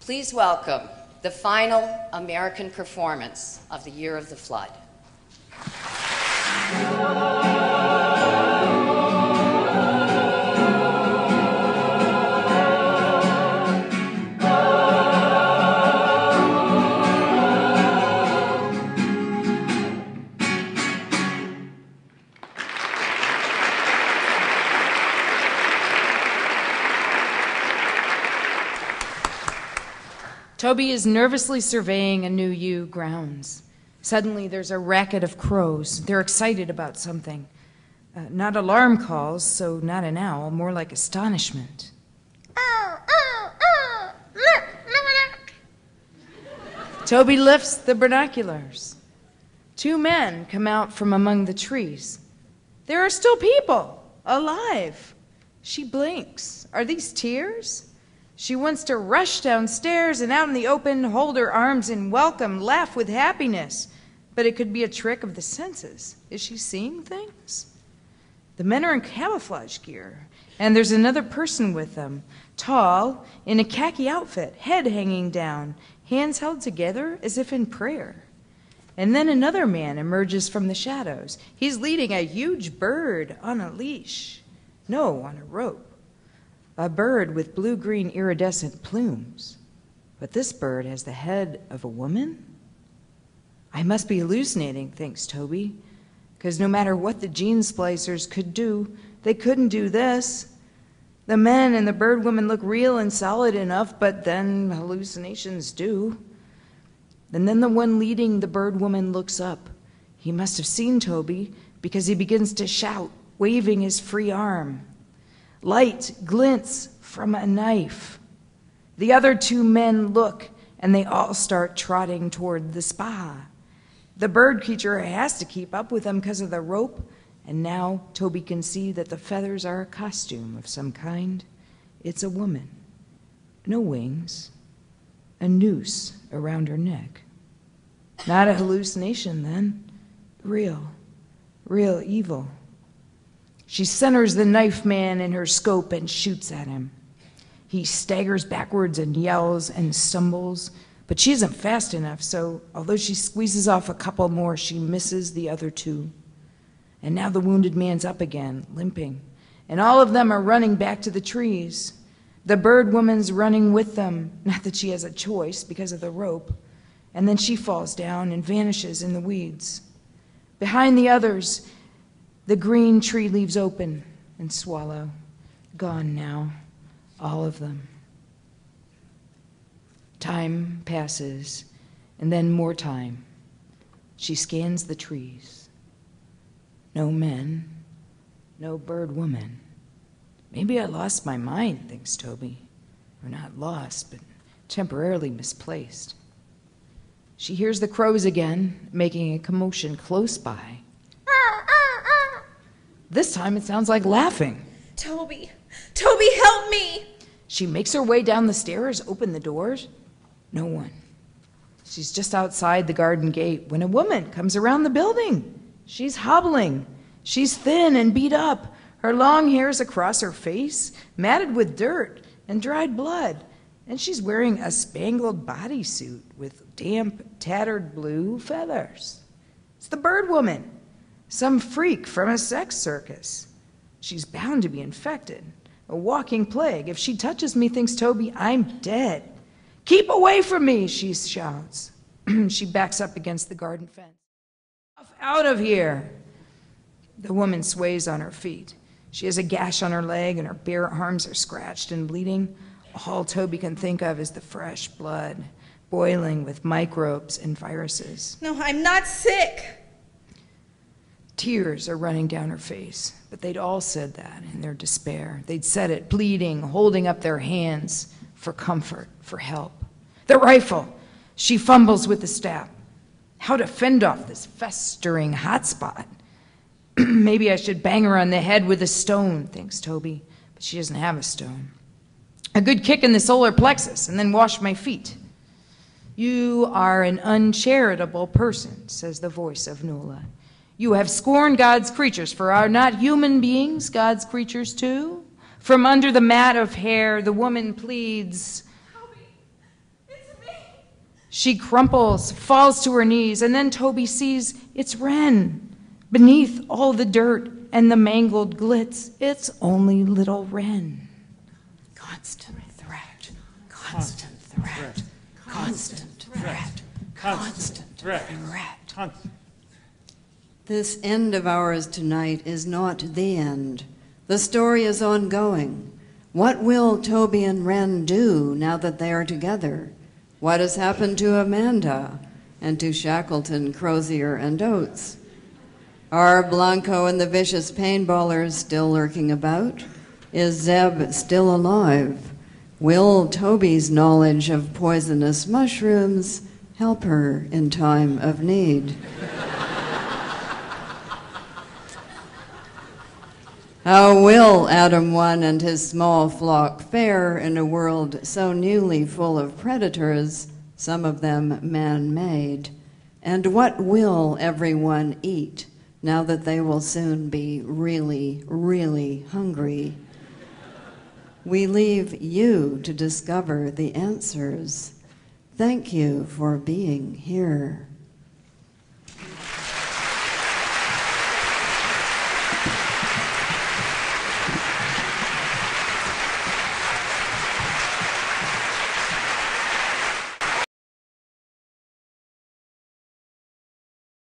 Please welcome the final American performance of the Year of the Flood. Toby is nervously surveying a new U grounds. Suddenly there's a racket of crows. They're excited about something. Not alarm calls, so not an owl, more like astonishment. Toby lifts the binoculars. Two men come out from among the trees. There are still people, alive. She blinks. Are these tears? She wants to rush downstairs and out in the open, hold her arms in welcome, laugh with happiness. But it could be a trick of the senses. Is she seeing things? The men are in camouflage gear, and there's another person with them, tall, in a khaki outfit, head hanging down, hands held together as if in prayer. And then another man emerges from the shadows. He's leading a huge bird on a leash. No, on a rope. A bird with blue-green iridescent plumes. But this bird has the head of a woman? I must be hallucinating, thinks Toby, because no matter what the gene splicers could do, they couldn't do this. The men and the bird woman look real and solid enough, but then hallucinations do. And then the one leading the bird woman looks up. He must have seen Toby, because he begins to shout, waving his free arm. Light glints from a knife. The other two men look, and they all start trotting toward the spa. The bird creature has to keep up with them because of the rope, and now Toby can see that the feathers are a costume of some kind. It's a woman. No wings. A noose around her neck. Not a hallucination, then. Real evil. She centers the knife man in her scope and shoots at him. He staggers backwards and yells and stumbles, but she isn't fast enough, so although she squeezes off a couple more, she misses the other two. And now the wounded man's up again, limping, and all of them are running back to the trees. The bird woman's running with them, not that she has a choice because of the rope, and then she falls down and vanishes in the weeds. Behind the others, the green tree leaves open and swallow. Gone now, all of them. Time passes, and then more time. She scans the trees. No men, no bird woman. Maybe I lost my mind, thinks Toby. Or not lost, but temporarily misplaced. She hears the crows again, making a commotion close by. This time it sounds like laughing. Toby, help me! She makes her way down the stairs, open the doors. No one. She's just outside the garden gate when a woman comes around the building. She's hobbling. She's thin and beat up. Her long hair's across her face, matted with dirt and dried blood. And she's wearing a spangled bodysuit with damp, tattered blue feathers. It's the bird woman. Some freak from a sex circus. She's bound to be infected. A walking plague. If she touches me, thinks Toby, I'm dead. Keep away from me, she shouts. She backs up against the garden fence. Out of here. The woman sways on her feet. She has a gash on her leg and her bare arms are scratched and bleeding. All Toby can think of is the fresh blood, boiling with microbes and viruses. No, I'm not sick. Tears are running down her face, but they'd all said that in their despair. They'd said it, bleeding, holding up their hands for comfort, for help. The rifle! She fumbles with the staff. How to fend off this festering hotspot? Maybe I should bang her on the head with a stone, thinks Toby, but she doesn't have a stone. A good kick in the solar plexus, and then wash my feet. You are an uncharitable person, says the voice of Nola. You have scorned God's creatures, for are not human beings God's creatures too? From under the mat of hair, the woman pleads, She crumples, falls to her knees, and then Toby sees it's Wren. Beneath all the dirt and the mangled glitz, it's only little Wren. Constant threat, constant threat, constant threat, constant threat. This end of ours tonight is not the end. The story is ongoing. What will Toby and Wren do now that they are together? What has happened to Amanda and to Shackleton, Crozier, and Oates? Are Blanco and the vicious paintballers still lurking about? Is Zeb still alive? Will Toby's knowledge of poisonous mushrooms help her in time of need? How will Adam 1 and his small flock fare in a world so newly full of predators, some of them man-made? And what will everyone eat now that they will soon be really, really hungry? We leave you to discover the answers. Thank you for being here.